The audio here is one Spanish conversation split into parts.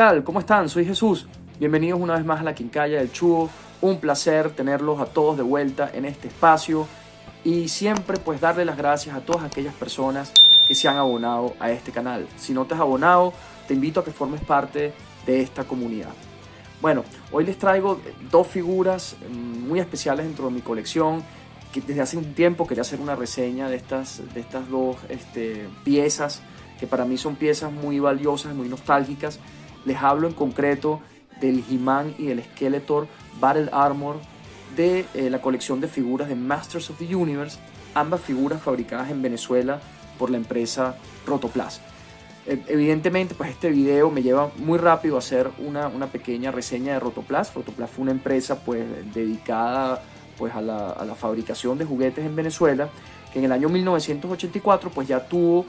tal? ¿Cómo están? Soy Jesús. Bienvenidos una vez más a la Quincalla del Chuo. Un placer tenerlos a todos de vuelta en este espacio y siempre pues darle las gracias a todas aquellas personas que se han abonado a este canal. Si no te has abonado, te invito a que formes parte de esta comunidad. Bueno, hoy les traigo dos figuras muy especiales dentro de mi colección, que desde hace un tiempo quería hacer una reseña de estas dos piezas, que para mí son piezas muy valiosas, muy nostálgicas. Les hablo en concreto del He-Man y del Skeletor Battle Armor de la colección de figuras de Masters of the Universe, ambas figuras fabricadas en Venezuela por la empresa Rotoplas. Evidentemente, pues este video me lleva muy rápido a hacer una pequeña reseña de Rotoplas. Rotoplas fue una empresa pues dedicada pues a la fabricación de juguetes en Venezuela, que en el año 1984 pues ya tuvo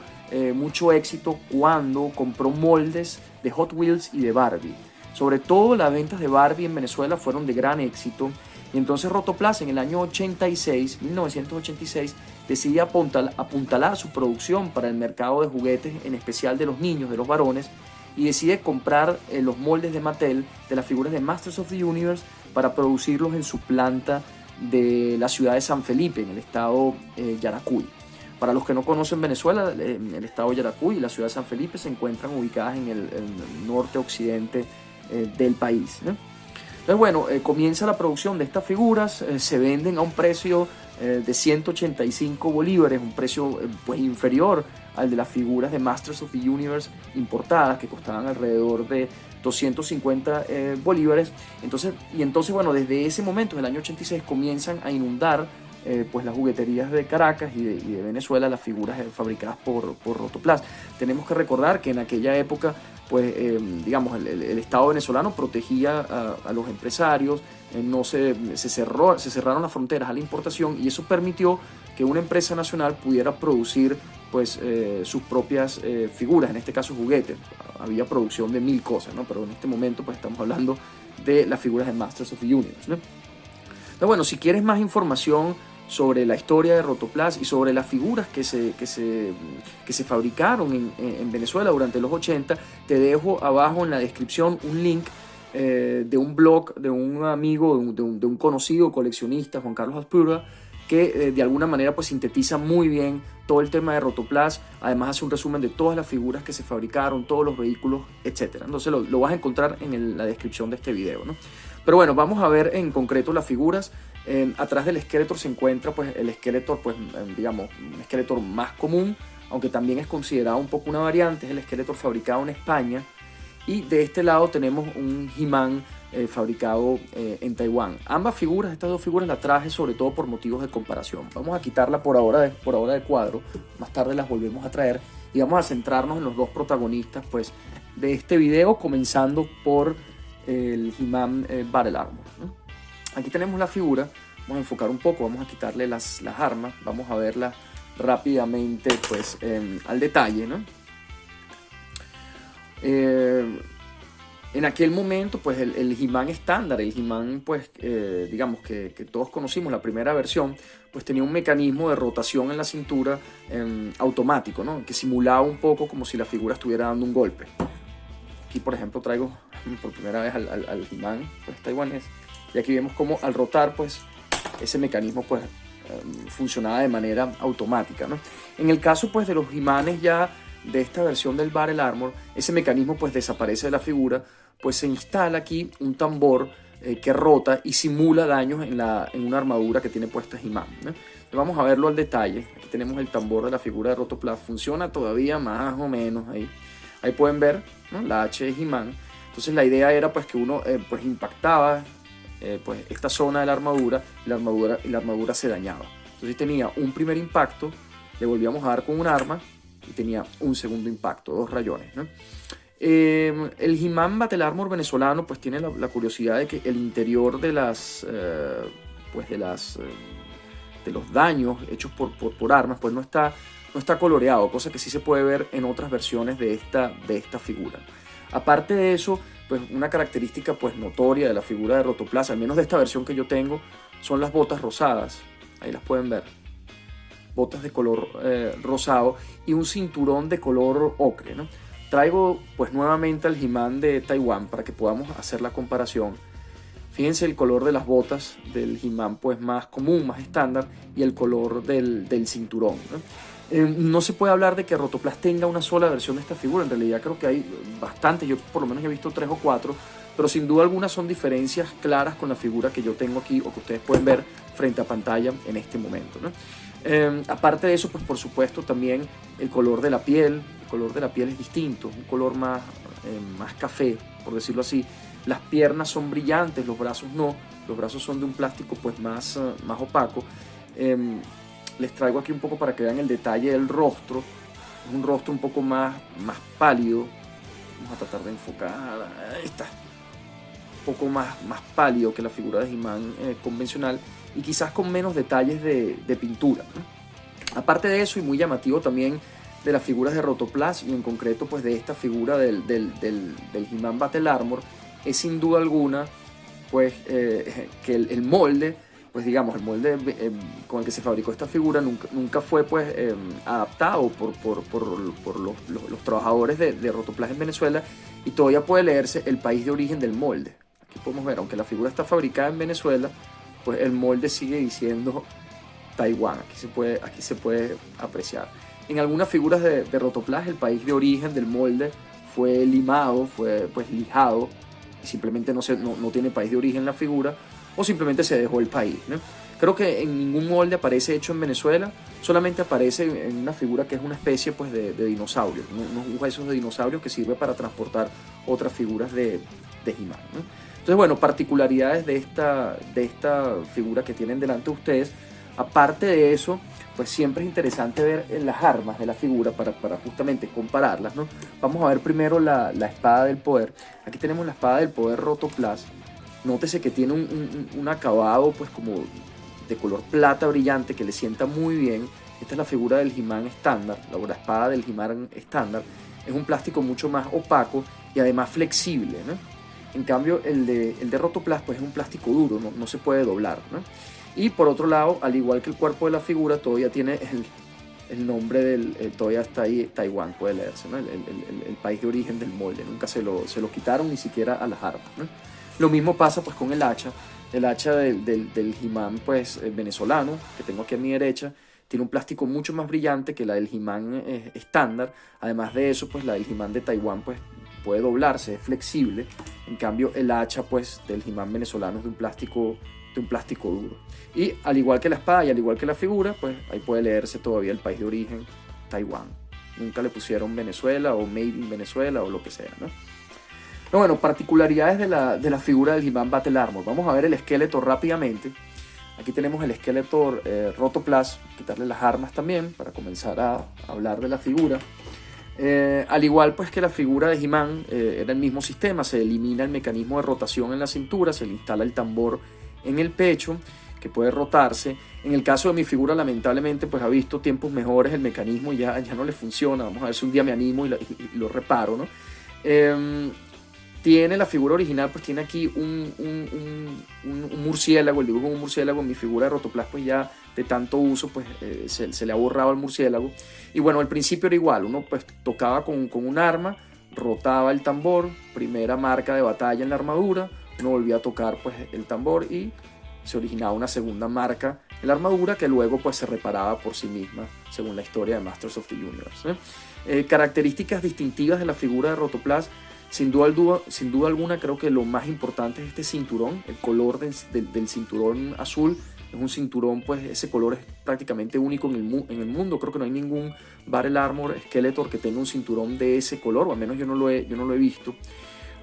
mucho éxito cuando compró moldes de Hot Wheels y de Barbie. Sobre todo las ventas de Barbie en Venezuela fueron de gran éxito, y entonces Rotoplas en el año 1986, decide apuntalar su producción para el mercado de juguetes, en especial de los niños, de los varones, y decide comprar los moldes de Mattel de las figuras de Masters of the Universe para producirlos en su planta de la ciudad de San Felipe, en el estado Yaracuy. Para los que no conocen Venezuela, el estado Yaracuy y la ciudad de San Felipe se encuentran ubicadas en el norte-occidente del país, ¿no? Entonces, bueno, comienza la producción de estas figuras, se venden a un precio de 185 bolívares, un precio pues inferior al de las figuras de Masters of the Universe importadas, que costaban alrededor de 250 bolívares. Entonces, bueno, desde ese momento, en el año 86, comienzan a inundar pues las jugueterías de Caracas y de Venezuela las figuras fabricadas por Rotoplas. Tenemos que recordar que en aquella época pues digamos el Estado venezolano protegía a los empresarios, se cerraron las fronteras a la importación, y eso permitió que una empresa nacional pudiera producir pues sus propias figuras, en este caso juguetes. Había producción de 1000 cosas, ¿no? Pero en este momento pues estamos hablando de las figuras de Masters of the Universe, ¿no? Entonces, bueno, si quieres más información sobre la historia de Rotoplas y sobre las figuras que se fabricaron en Venezuela durante los 80, te dejo abajo en la descripción un link de un blog de un amigo, de un conocido coleccionista, Juan Carlos Aspurga, que de alguna manera pues sintetiza muy bien todo el tema de Rotoplas. Además hace un resumen de todas las figuras que se fabricaron, todos los vehículos, etc. Entonces lo vas a encontrar en la descripción de este video, ¿no? Pero bueno, vamos a ver en concreto las figuras. Atrás del Skeletor se encuentra pues el Skeletor, pues digamos, un Skeletor más común, aunque también es considerado un poco una variante. Es el Skeletor fabricado en España, y de este lado tenemos un He-Man fabricado en Taiwán. Ambas figuras, estas dos figuras, las traje sobre todo por motivos de comparación. Vamos a quitarla por ahora de cuadro, más tarde las volvemos a traer, y vamos a centrarnos en los dos protagonistas pues de este video, comenzando por el He-Man Battle Armor, ¿no? Aquí tenemos la figura. Vamos a enfocar un poco, vamos a quitarle las armas, vamos a verla rápidamente pues al detalle, ¿no? En aquel momento pues el He-Man estándar, el He-Man pues digamos que todos conocimos, la primera versión, pues tenía un mecanismo de rotación en la cintura automático, ¿no? Que simulaba un poco como si la figura estuviera dando un golpe. Aquí por ejemplo traigo por primera vez al He-Man pues taiwanés, y aquí vemos como al rotar pues ese mecanismo pues funcionaba de manera automática, ¿no? En el caso pues de los He-Manes ya de esta versión del Battle Armor, ese mecanismo pues desaparece de la figura, pues se instala aquí un tambor que rota y simula daños en una armadura que tiene puesta He-Man, ¿no? Vamos a verlo al detalle. Aquí tenemos el tambor de la figura de Rotoplas, funciona todavía más o menos ahí pueden ver, ¿no? La H de He-Man. Entonces la idea era pues que uno pues impactaba pues esta zona de la armadura, y la armadura se dañaba. Entonces tenía un primer impacto, le volvíamos a dar con un arma y tenía un segundo impacto, 2 rayones, ¿no? El He-Man Battle Armor venezolano pues tiene la curiosidad de que el interior de los daños hechos por armas pues no está coloreado, cosa que sí se puede ver en otras versiones de esta figura. Aparte de eso, pues una característica pues notoria de la figura de Rotoplas, al menos de esta versión que yo tengo, son las botas rosadas. Ahí las pueden ver. Botas de color rosado y un cinturón de color ocre, ¿no? traigo pues nuevamente al He-Man de Taiwán para que podamos hacer la comparación. Fíjense el color de las botas del He-Man pues más común, más estándar, y el color del cinturón, ¿no? No se puede hablar de que Rotoplas tenga una sola versión de esta figura. En realidad creo que hay bastantes, yo por lo menos he visto 3 o 4, pero sin duda alguna son diferencias claras con la figura que yo tengo aquí o que ustedes pueden ver frente a pantalla en este momento, ¿no? Aparte de eso, pues por supuesto también el color de la piel. El color de la piel es distinto, un color más café, por decirlo así. Las piernas son brillantes, los brazos no. Los brazos son de un plástico pues más opaco. Les traigo aquí un poco para que vean el detalle del rostro. Es un rostro un poco más pálido. Vamos a tratar de enfocar. Ahí está. Un poco más pálido que la figura de He-Man convencional, y quizás con menos detalles de pintura, ¿no? Aparte de eso, y muy llamativo también de las figuras de Rotoplas, y en concreto pues de esta figura del He-Man Battle Armor, es sin duda alguna pues que el molde, pues digamos, el molde con el que se fabricó esta figura nunca fue pues adaptado por los trabajadores de Rotoplas en Venezuela, y todavía puede leerse el país de origen del molde. Aquí podemos ver, aunque la figura está fabricada en Venezuela, pues el molde sigue diciendo Taiwán. Aquí se puede apreciar. En algunas figuras de Rotoplas el país de origen del molde fue limado, fue pues lijado, y simplemente no tiene país de origen la figura, o simplemente se dejó el país, ¿no? Creo que en ningún molde aparece hecho en Venezuela, solamente aparece en una figura que es una especie pues de dinosaurio, unos huesos de dinosaurio que sirve para transportar otras figuras de He-Man, ¿no? Entonces, bueno, particularidades de esta figura que tienen delante de ustedes. Aparte de eso, pues siempre es interesante ver las armas de la figura para justamente compararlas, ¿no? Vamos a ver primero la espada del poder. Aquí tenemos la espada del poder Rotoplas. Nótese que tiene un acabado pues como de color plata brillante que le sienta muy bien. Esta es la figura del He-Man estándar, la espada del He-Man estándar. Es un plástico mucho más opaco y además flexible, ¿no? En cambio, el de Rotoplas pues es un plástico duro, no se puede doblar, ¿no? Y por otro lado, al igual que el cuerpo de la figura, todavía tiene el nombre todavía está ahí, Taiwán, puede leerse, ¿no? El país de origen del molde. Nunca se lo quitaron ni siquiera a las armas, ¿no? Lo mismo pasa pues con el hacha del He-Man pues venezolano, que tengo aquí a mi derecha. Tiene un plástico mucho más brillante que la del He-Man estándar. Además de eso, pues la del He-Man de Taiwán pues puede doblarse, es flexible. En cambio, el hacha pues del He-Man venezolano es de un plástico duro. Y al igual que la espada y al igual que la figura, pues ahí puede leerse todavía el país de origen, Taiwán. Nunca le pusieron Venezuela o Made in Venezuela o lo que sea, ¿no? No, bueno, particularidades de la figura del He-Man Battle Armor. Vamos a ver el esqueleto rápidamente. Aquí tenemos el esqueleto Rotoplas. Quitarle las armas también para comenzar a hablar de la figura. Al igual pues que la figura de He-Man, era el mismo sistema. Se elimina el mecanismo de rotación en la cintura, se le instala el tambor en el pecho que puede rotarse. En el caso de mi figura, lamentablemente pues ha visto tiempos mejores el mecanismo y ya no le funciona. Vamos a ver si un día me animo y lo reparo, ¿no? Tiene la figura original, pues tiene aquí un murciélago, el dibujo de un murciélago. En mi figura de Rotoplas pues ya de tanto uso pues se le ha borrado el murciélago. Y bueno, al principio era igual, uno pues tocaba con un arma, rotaba el tambor, primera marca de batalla en la armadura, uno volvía a tocar pues el tambor y se originaba una segunda marca en la armadura que luego pues se reparaba por sí misma según la historia de Masters of the Universe, ¿eh? Características distintivas de la figura de Rotoplas. Sin duda alguna, creo que lo más importante es este cinturón. El color del cinturón azul es un cinturón, pues ese color es prácticamente único en el mundo. Creo que no hay ningún Battle Armor Skeletor que tenga un cinturón de ese color, o al menos yo no lo he visto.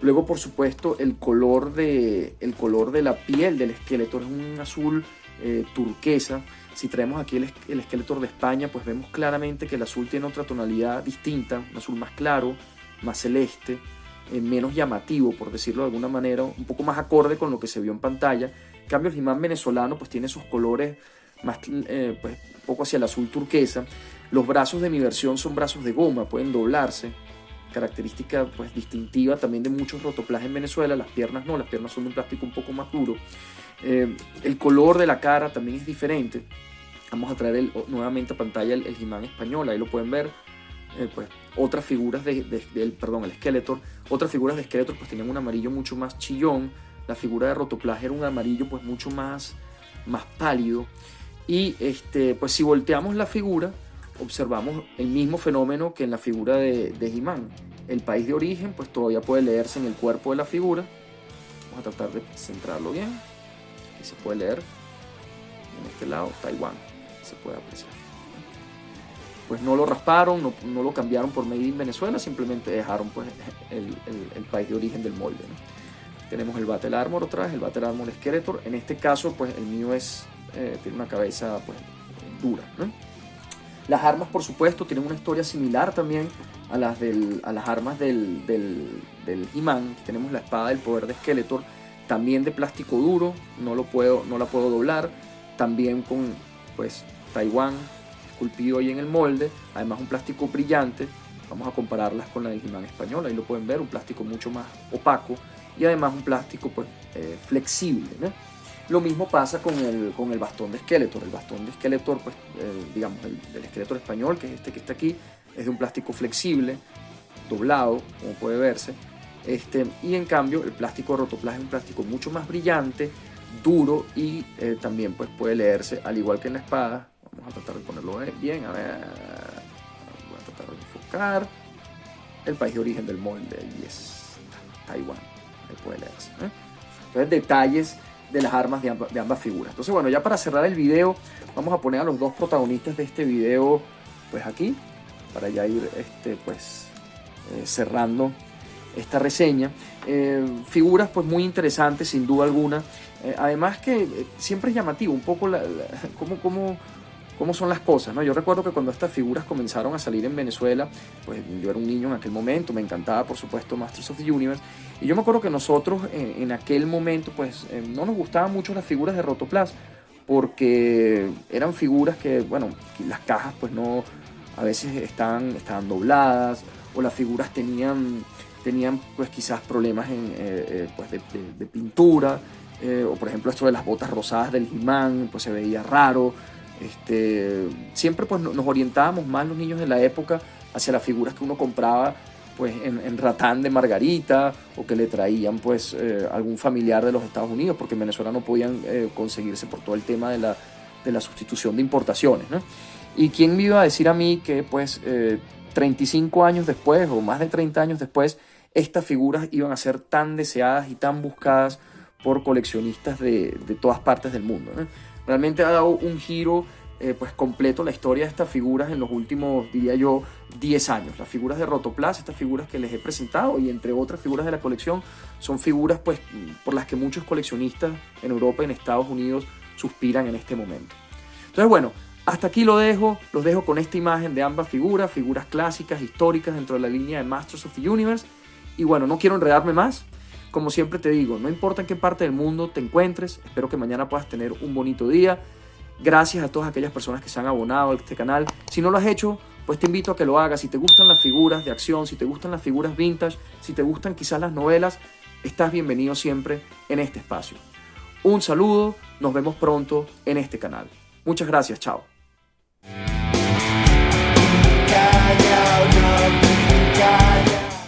Luego, por supuesto, el color de la piel del Skeletor es un azul turquesa. Si traemos aquí el Skeletor de España, pues vemos claramente que el azul tiene otra tonalidad distinta, un azul más claro, más celeste, menos llamativo, por decirlo de alguna manera, un poco más acorde con lo que se vio en pantalla. En cambio, el He-Man venezolano pues tiene sus colores más pues, un poco hacia el azul turquesa. Los brazos de mi versión son brazos de goma, pueden doblarse, característica pues distintiva también de muchos Rotoplas en Venezuela. Las piernas no, las piernas son de un plástico un poco más duro. El color de la cara también es diferente. Vamos a traer nuevamente a pantalla el He-Man español, ahí lo pueden ver. pues otras figuras perdón, el Skeletor, otras figuras de Skeletor pues tenían un amarillo mucho más chillón. La figura de Rotoplas era un amarillo pues mucho más pálido. Y pues si volteamos la figura, observamos el mismo fenómeno que en la figura de He-Man. El país de origen pues todavía puede leerse en el cuerpo de la figura. Vamos a tratar de centrarlo bien. Aquí se puede leer en este lado, Taiwán, se puede apreciar. Pues no lo rasparon, no lo cambiaron por Made in Venezuela, simplemente dejaron pues el país de origen del molde, ¿no? Tenemos el Battle Armor otra vez, el Battle Armor Skeletor. En este caso pues el mío tiene una cabeza pues dura, ¿no? Las armas, por supuesto, tienen una historia similar también a las armas del He-Man. Tenemos la espada del poder de Skeletor, también de plástico duro, no la puedo doblar, también con pues Taiwán esculpido ahí en el molde, además un plástico brillante. Vamos a compararlas con la del He-Man español, ahí lo pueden ver, un plástico mucho más opaco y además un plástico pues flexible, ¿no? Lo mismo pasa con el bastón de Skeletor. El bastón de Skeletor, pues, digamos, el Skeletor español, que es este que está aquí, es de un plástico flexible, doblado, como puede verse. Y en cambio, el plástico de Rotoplas es un plástico mucho más brillante, duro y también pues, puede leerse, al igual que en la espada. Vamos a tratar de ponerlo bien, a ver. Voy a tratar de enfocar. El país de origen del molde, y es Taiwán. Ahí puede leerse, ¿eh? Entonces, detalles de las armas de ambas figuras. Entonces, bueno, ya para cerrar el video, vamos a poner a los dos protagonistas de este video, pues aquí, para ya ir cerrando esta reseña. Figuras pues muy interesantes, sin duda alguna. Además que siempre es llamativo un poco cómo son las cosas, ¿no? Yo recuerdo que cuando estas figuras comenzaron a salir en Venezuela, pues yo era un niño en aquel momento, me encantaba por supuesto Masters of the Universe, y yo me acuerdo que nosotros en aquel momento pues no nos gustaban mucho las figuras de Rotoplas, porque eran figuras que, bueno, las cajas pues no, a veces estaban dobladas, o las figuras tenían pues quizás problemas pues de pintura, o por ejemplo esto de las botas rosadas del He-Man, pues se veía raro. Siempre pues nos orientábamos más los niños de la época hacia las figuras que uno compraba pues en Ratán de Margarita, o que le traían pues algún familiar de los Estados Unidos, porque en Venezuela no podían conseguirse por todo el tema de la sustitución de importaciones, ¿no? Y quién me iba a decir a mí que pues 35 años después, o más de 30 años después, estas figuras iban a ser tan deseadas y tan buscadas por coleccionistas de todas partes del mundo, ¿no? Realmente ha dado un giro pues completo la historia de estas figuras en los últimos, diría yo, 10 años. Las figuras de Rotoplas, estas figuras que les he presentado, y entre otras figuras de la colección, son figuras pues por las que muchos coleccionistas en Europa y en Estados Unidos suspiran en este momento. Entonces, bueno, hasta aquí los dejo con esta imagen de ambas figuras clásicas, históricas dentro de la línea de Masters of the Universe. Y bueno, no quiero enredarme más. Como siempre te digo, no importa en qué parte del mundo te encuentres, espero que mañana puedas tener un bonito día. Gracias a todas aquellas personas que se han abonado a este canal. Si no lo has hecho, pues te invito a que lo hagas. Si te gustan las figuras de acción, si te gustan las figuras vintage, si te gustan quizás las novelas, estás bienvenido siempre en este espacio. Un saludo, nos vemos pronto en este canal. Muchas gracias, chao.